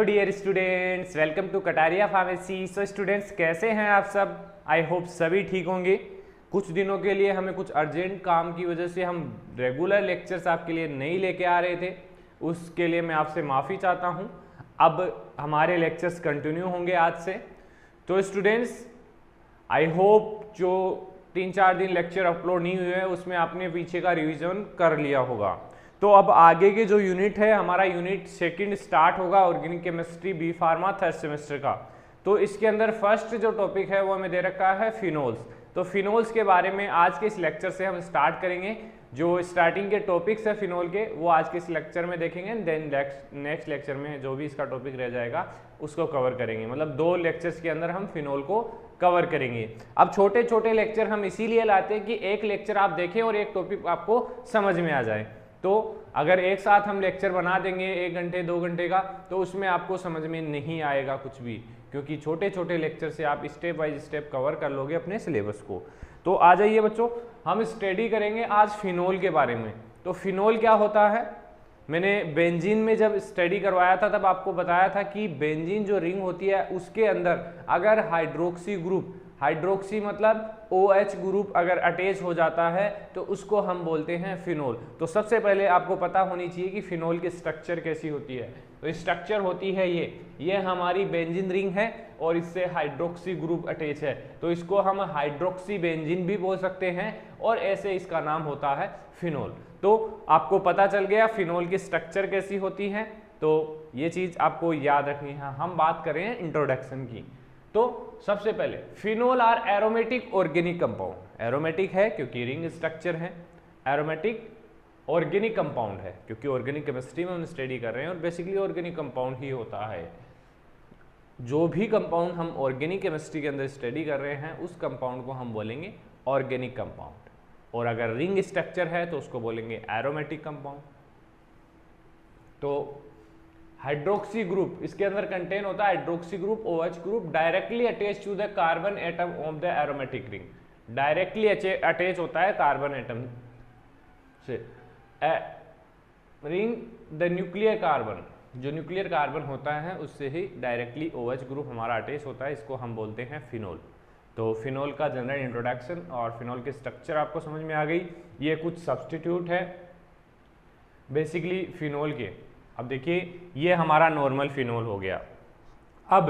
Dear students, welcome to Kataria pharmacy. So students, कैसे हैं आप सब? आई होप सभी ठीक होंगे। कुछ दिनों के लिए हमें कुछ अर्जेंट काम की वजह से हम रेगुलर लेक्चर्स आपके लिए नहीं लेके आ रहे थे, उसके लिए मैं आपसे माफ़ी चाहता हूं। अब हमारे लेक्चर्स कंटिन्यू होंगे आज से। तो स्टूडेंट्स, आई होप जो 3-4 दिन लेक्चर अपलोड नहीं हुए हैं उसमें आपने पीछे का रिवीजन कर लिया होगा। तो अब आगे के जो यूनिट है, हमारा यूनिट 2 स्टार्ट होगा, organic chemistry B pharma 3rd semester का। तो इसके अंदर फर्स्ट जो टॉपिक है वो हमें दे रखा है फिनोल्स। तो फिनोल्स के बारे में आज के इस लेक्चर से हम स्टार्ट करेंगे। जो स्टार्टिंग के टॉपिक्स है फिनोल के वो आज के इस लेक्चर में देखेंगे, देन नेक्स्ट लेक्चर में जो भी इसका टॉपिक रह जाएगा उसको कवर करेंगे। मतलब 2 लेक्चर्स के अंदर हम फिनोल को कवर करेंगे। अब छोटे छोटे लेक्चर हम इसीलिए लाते हैं कि एक लेक्चर आप देखें और एक टॉपिक आपको समझ में आ जाए। तो अगर एक साथ हम लेक्चर बना देंगे 1 घंटे 2 घंटे का, तो उसमें आपको समझ में नहीं आएगा कुछ भी, क्योंकि छोटे छोटे लेक्चर से आप स्टेप बाय स्टेप कवर कर लोगे अपने सिलेबस को। तो आ जाइए बच्चों, हम स्टडी करेंगे आज फिनोल के बारे में। तो फिनोल क्या होता है? मैंने बेंजीन में जब स्टडी करवाया था तब आपको बताया था कि बेंजीन जो रिंग होती है उसके अंदर अगर हाइड्रोक्सी ग्रुप, हाइड्रोक्सी मतलब OH ग्रुप अगर अटैच हो जाता है तो उसको हम बोलते हैं फिनोल। तो सबसे पहले आपको पता होनी चाहिए कि फिनोल की स्ट्रक्चर कैसी होती है। तो स्ट्रक्चर होती है ये हमारी बेंजीन रिंग है और इससे हाइड्रोक्सी ग्रुप अटैच है, तो इसको हम हाइड्रोक्सी बेंजीन भी बोल सकते हैं और ऐसे इसका नाम होता है फिनोल। तो आपको पता चल गया फिनोल की स्ट्रक्चर कैसी होती है, तो ये चीज आपको याद रखनी है। हम बात करें इंट्रोडक्शन की। तो सबसे पहले phenol are aromatic organic compound. Aromatic है क्योंकि रिंग स्ट्रक्चर है, एरोमेटिक ऑर्गेनिक कंपाउंड है क्योंकि ऑर्गेनिक केमिस्ट्री में हम स्टडी कर रहे हैं और बेसिकली ऑर्गेनिक कंपाउंड ही होता है। जो भी कंपाउंड हम ऑर्गेनिक केमिस्ट्री के अंदर स्टडी कर रहे हैं उस कंपाउंड को हम बोलेंगे ऑर्गेनिक कंपाउंड, और अगर रिंग स्ट्रक्चर है तो उसको बोलेंगे एरोमेटिक कंपाउंड। तो हाइड्रोक्सी ग्रुप इसके अंदर कंटेन होता है, hydroxy group OH group directly attach to the carbon atom of the aromatic ring. Directly attach होता है कार्बन एटम से रिंग द न्यूक्लियर कार्बन, जो न्यूक्लियर कार्बन होता है उससे ही डायरेक्टली OH ग्रुप हमारा अटैच होता है, इसको हम बोलते हैं फिनोल। तो फिनोल का जनरल इंट्रोडक्शन और फिनोल के स्ट्रक्चर आपको समझ में आ गई। ये कुछ सब्सटीट्यूट है बेसिकली फिनोल के। अब देखिए ये हमारा नॉर्मल फिनोल हो गया। अब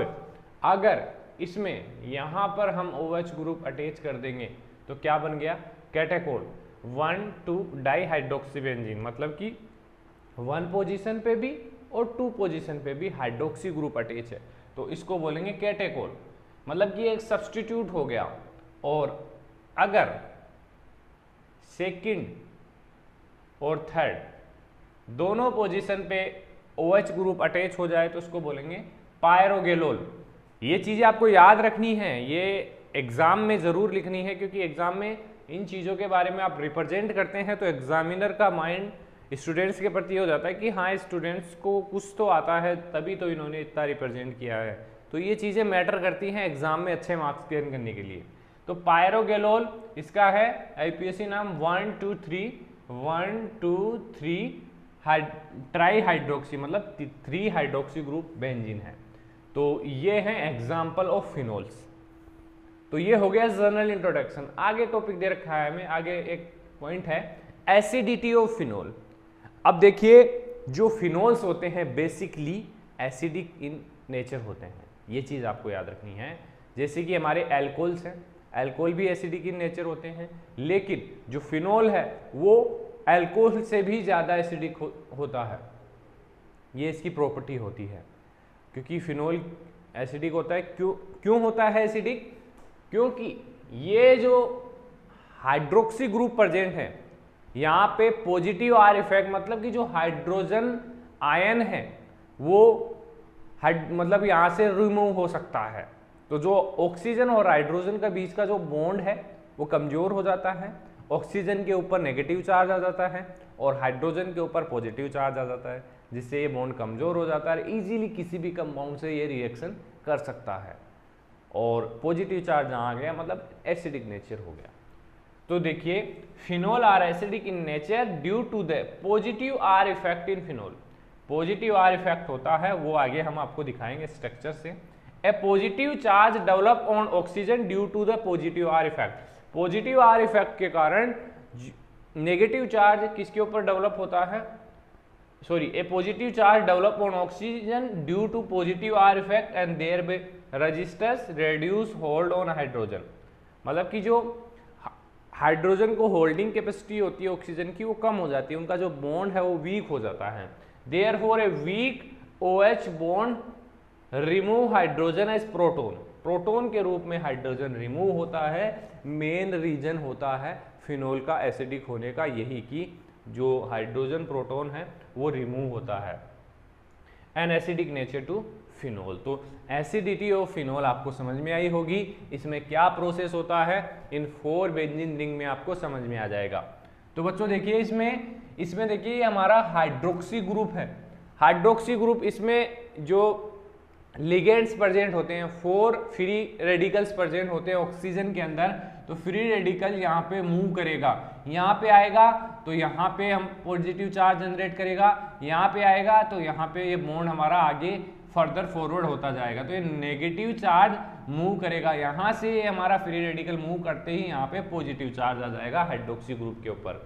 अगर इसमें यहां पर हम OH ग्रुप अटैच कर देंगे तो क्या बन गया? कैटेकोल 1,2 डाइहाइड्रोक्सीबेंजीन, मतलब कि 1 पोजीशन पे भी और 2 पोजीशन पे भी हाइड्रोक्सी ग्रुप अटैच है, तो इसको बोलेंगे कैटेकोल, मतलब कि एक सब्सटीट्यूट हो गया। और अगर सेकंड और थर्ड दोनों पोजीशन पे OH ग्रुप अटैच हो जाए तो उसको बोलेंगे पायरोगेलोल। ये चीजें आपको याद रखनी है, ये एग्जाम में जरूर लिखनी है, क्योंकि एग्जाम में इन चीजों के बारे में आप रिप्रेजेंट करते हैं तो एग्जामिनर का माइंड स्टूडेंट्स के प्रति हो जाता है कि हाँ स्टूडेंट्स को कुछ तो आता है तभी तो इन्होंने इतना रिप्रेजेंट किया है। तो ये चीजें मैटर करती हैं एग्जाम में अच्छे मार्क्स गेन करने के लिए। तो पायरोगेलोल इसका है IUPAC नाम 1, 2, 3 ट्राई हाइड्रोक्सी, मतलब 3 हाइड्रोक्सी ग्रुप बेंजीन है। तो ये है एग्जाम्पल ऑफ फिनोल्स। तो ये हो गया जनरल इंट्रोडक्शन। आगे टॉपिक दे रखा है हमें, आगे एक पॉइंट है एसिडिटी ऑफ फिनोल। अब देखिए जो फिनोल्स होते हैं बेसिकली एसिडिक इन नेचर होते हैं, ये चीज आपको याद रखनी है। जैसे कि हमारे एल्कोहल्स हैं, एल्कोहल भी एसिडिक इन नेचर होते हैं, लेकिन जो फिनोल है वो एल्कोहल से भी ज़्यादा एसिडिक होता है। ये इसकी प्रॉपर्टी होती है, क्योंकि फिनोल एसिडिक होता है। क्यों होता है एसिडिक? क्योंकि ये जो हाइड्रोक्सी ग्रुप प्रेजेंट है यहाँ पे पॉजिटिव R इफेक्ट, मतलब कि जो हाइड्रोजन आयन है वो मतलब यहाँ से रिमूव हो सकता है। तो जो ऑक्सीजन और हाइड्रोजन का बीच का जो बॉन्ड है वो कमजोर हो जाता है। ऑक्सीजन के ऊपर नेगेटिव चार्ज आ जाता है और हाइड्रोजन के ऊपर पॉजिटिव चार्ज आ जाता है, जिससे ये बॉन्ड कमजोर हो जाता है। इजीली किसी भी कंपाउंड से ये रिएक्शन कर सकता है, और पॉजिटिव चार्ज जहाँ आ गया मतलब एसिडिक नेचर हो गया। तो देखिए phenol are acidic in nature due to the positive R effect in phenol. Positive R effect होता है वो आगे हम आपको दिखाएंगे स्ट्रक्चर से। A positive charge develop on oxygen due to the positive R effect. Positive R effect के कारण नेगेटिव चार्ज किसके ऊपर डेवलप होता है, sorry, a positive charge develop on oxygen due to positive R effect and thereby resistance reduce hold on hydrogen. मतलब कि जो hydrogen को होल्डिंग कैपेसिटी होती है ऑक्सीजन की वो कम हो जाती है, उनका जो बॉन्ड है वो वीक हो जाता है। Therefore a weak OH bond remove hydrogen as proton. Proton के रूप में हाइड्रोजन रिमूव होता है। मेन रीजन होता है फिनोल का एसिडिक होने का यही कि जो हाइड्रोजन प्रोटोन है वो रिमूव होता है। An acidic nature to phenol. तो एसिडिटी ऑफ फिनोल आपको समझ में आई होगी, इसमें क्या प्रोसेस होता है इन 4 बेंजीन रिंग में आपको समझ में आ जाएगा। तो बच्चों देखिए इसमें देखिए ये हमारा हाइड्रोक्सी ग्रुप है। हाइड्रोक्सी ग्रुप इसमें जो लिगेंड्स प्रेजेंट होते हैं, 4 फ्री रेडिकल्स प्रेजेंट होते हैं ऑक्सीजन के अंदर। तो फ्री रेडिकल यहाँ पे मूव करेगा, यहाँ पे आएगा तो यहाँ पे हम पॉजिटिव चार्ज जनरेट करेगा, यहाँ पे आएगा तो यहाँ पे ये बॉन्ड हमारा आगे फर्दर फॉरवर्ड होता जाएगा। तो ये नेगेटिव चार्ज मूव करेगा, यहाँ से ये हमारा फ्री रेडिकल मूव करते ही यहाँ पे पॉजिटिव चार्ज आ जाएगा हाइड्रोक्सी ग्रुप के ऊपर,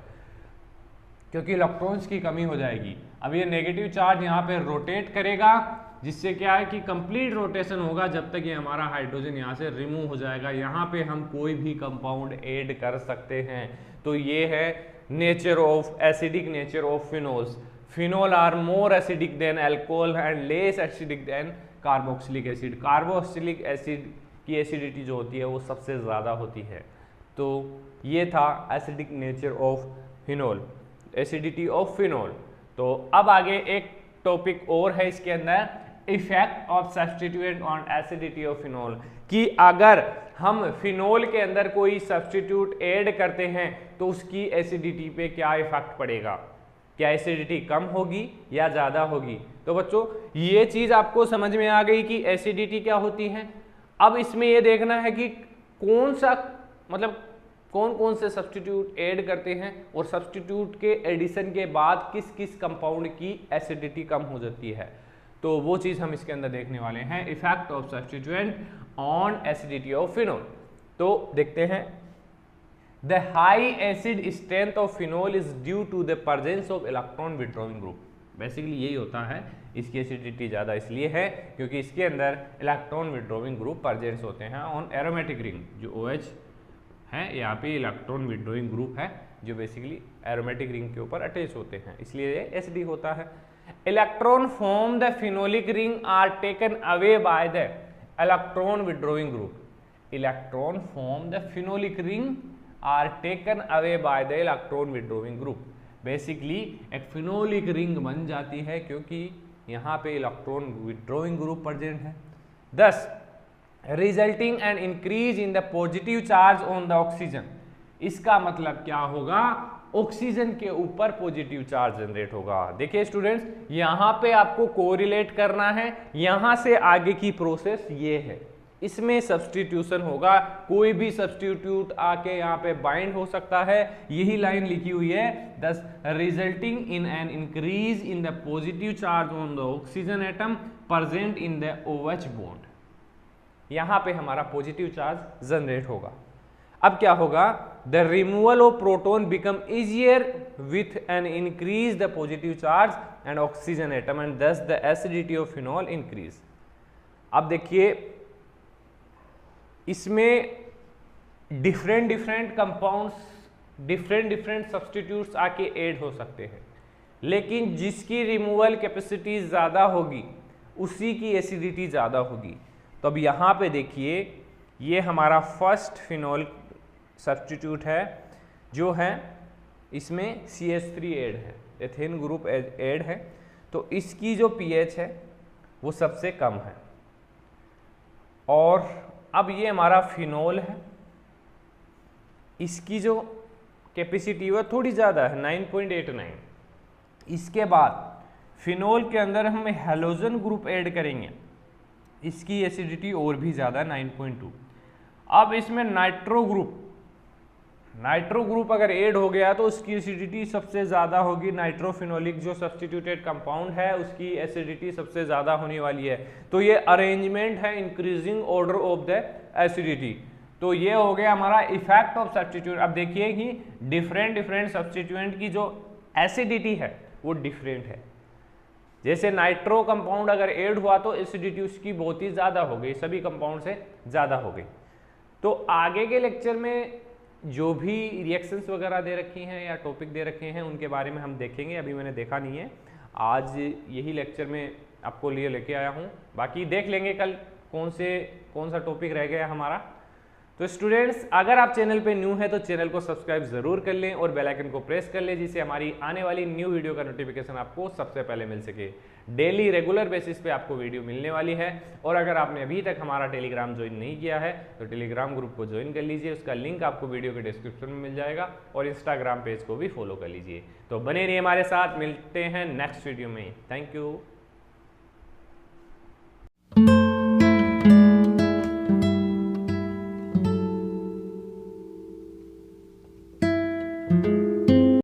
क्योंकि इलेक्ट्रॉन्स की कमी हो जाएगी। अब ये नेगेटिव चार्ज यहाँ पे रोटेट करेगा, जिससे क्या है कि कंप्लीट रोटेशन होगा जब तक ये हमारा हाइड्रोजन यहाँ से रिमूव हो जाएगा। यहाँ पे हम कोई भी कंपाउंड ऐड कर सकते हैं। तो ये है nature of acidic nature of phenols. Phenol are more acidic than alcohol and less acidic than carboxylic acid. Carboxylic acid की एसिडिटी जो होती है वो सबसे ज़्यादा होती है। तो ये था acidic nature of phenol, acidity of phenol. तो अब आगे एक टॉपिक और है इसके अंदर, effect of substituent on acidity of phenol, कि अगर हम फिनोल के अंदर कोई सब्स्टिट्यूट ऐड करते हैं तो उसकी एसिडिटी पे क्या इफेक्ट पड़ेगा, क्या एसिडिटी कम होगी या ज़्यादा होगी। तो बच्चों ये चीज़ आपको समझ में आ गई कि एसिडिटी क्या होती है। अब इसमें ये देखना है कि कौन सा मतलब कौन कौन से सब्स्टिट्यूट ऐड करते हैं और सब्स्टिट्यूट के एडिशन के बाद किस किस कंपाउंड की एसिडिटी कम हो जाती है। तो वो चीज़ हम इसके अंदर देखने वाले हैं, effect of substituent on acidity of phenol. तो देखते हैं, the high acid strength of phenol is due to the presence of electron withdrawing group. Basically यही होता है, इसकी एसिडिटी ज़्यादा इसलिए है क्योंकि इसके अंदर इलेक्ट्रॉन विड्रॉइंग ग्रुप प्रेजेंट होते हैं ऑन एरोमेटिक रिंग। जो OH है यहाँ पे इलेक्ट्रॉन विड्रॉइंग ग्रुप है जो बेसिकली एरोमेटिक रिंग के ऊपर अटैच होते हैं, इसलिए ये एसिडिक होता है। Electron from the phenolic ring are taken away by the electron withdrawing group. Electron from the phenolic ring are taken away by the electron withdrawing group. Basically एक phenolic ring बन जाती है क्योंकि यहाँ पे इलेक्ट्रॉन विड्रॉइंग ग्रुप प्रेजेंट है। दस resulting and increase in the positive charge on the oxygen. इसका मतलब क्या होगा, ऑक्सीजन के ऊपर पॉजिटिव चार्ज जनरेट होगा। देखिए स्टूडेंट्स, यहाँ पे आपको कोरिलेट करना है, यहाँ से आगे की प्रोसेस ये है, इसमें सब्स्टिट्यूशन होगा, कोई भी सब्स्टिट्यूट आके यहाँ पे बाइंड हो सकता है। यही लाइन लिखी हुई है, दस resulting in an increase in the positive charge on the oxygen atom present in the OH bond. यहाँ पे हमारा पॉजिटिव चार्ज जनरेट होगा। अब क्या होगा, the removal of proton become easier with an increase the positive charge and oxygen atom and thus the acidity of phenol increase. अब देखिए इसमें डिफरेंट कंपाउंड्स, डिफरेंट सब्स्टिट्यूट्स आके ऐड हो सकते हैं, लेकिन जिसकी रिमूवल कैपेसिटी ज़्यादा होगी उसी की एसिडिटी ज़्यादा होगी। तो अब यहाँ पे देखिए ये हमारा फर्स्ट फिनोल सब्स्टिट्यूट है जो है, इसमें CH3 ऐड है, एथेन ग्रुप ऐड है, तो इसकी जो pH है वो सबसे कम है। और अब ये हमारा फिनोल है, इसकी जो कैपेसिटी वो थोड़ी ज़्यादा है 9.89। इसके बाद फिनोल के अंदर हम हैलोजन ग्रुप ऐड करेंगे, इसकी एसिडिटी और भी ज़्यादा 9.2। अब इसमें नाइट्रो ग्रुप नाइट्रो ग्रुप अगर ऐड हो गया तो उसकी एसिडिटी सबसे ज़्यादा होगी। नाइट्रोफिनोलिक जो सब्स्टिट्यूटेड कंपाउंड है उसकी एसिडिटी सबसे ज़्यादा होने वाली है। तो ये अरेंजमेंट है increasing order of the acidity. तो ये हो गया हमारा इफेक्ट ऑफ सब्स्टिट्यूट। अब देखिए कि डिफरेंट सब्स्टिट्यूएंट की जो एसिडिटी है वो डिफरेंट है। जैसे नाइट्रो कंपाउंड अगर ऐड हुआ तो एसिडिटी उसकी बहुत ही ज़्यादा हो गई, सभी कंपाउंड से ज़्यादा हो गई। तो आगे के लेक्चर में जो भी रिएक्शंस वगैरह दे रखी हैं या टॉपिक दे रखे हैं उनके बारे में हम देखेंगे, अभी मैंने देखा नहीं है। आज यही लेक्चर में आपको लिए लेके आया हूँ, बाकी देख लेंगे कल कौन सा टॉपिक रह गया हमारा। तो स्टूडेंट्स, अगर आप चैनल पे न्यू हैं तो चैनल को सब्सक्राइब जरूर कर लें और बेल आइकन को प्रेस कर लें, जिससे हमारी आने वाली न्यू वीडियो का नोटिफिकेशन आपको सबसे पहले मिल सके। डेली रेगुलर बेसिस पे आपको वीडियो मिलने वाली है। और अगर आपने अभी तक हमारा टेलीग्राम ज्वाइन नहीं किया है तो टेलीग्राम ग्रुप को ज्वाइन कर लीजिए, उसका लिंक आपको वीडियो के डिस्क्रिप्शन में मिल जाएगा। और इंस्टाग्राम पेज को भी फॉलो कर लीजिए। तो बने रहिए हमारे साथ, मिलते हैं नेक्स्ट वीडियो में। Thank you.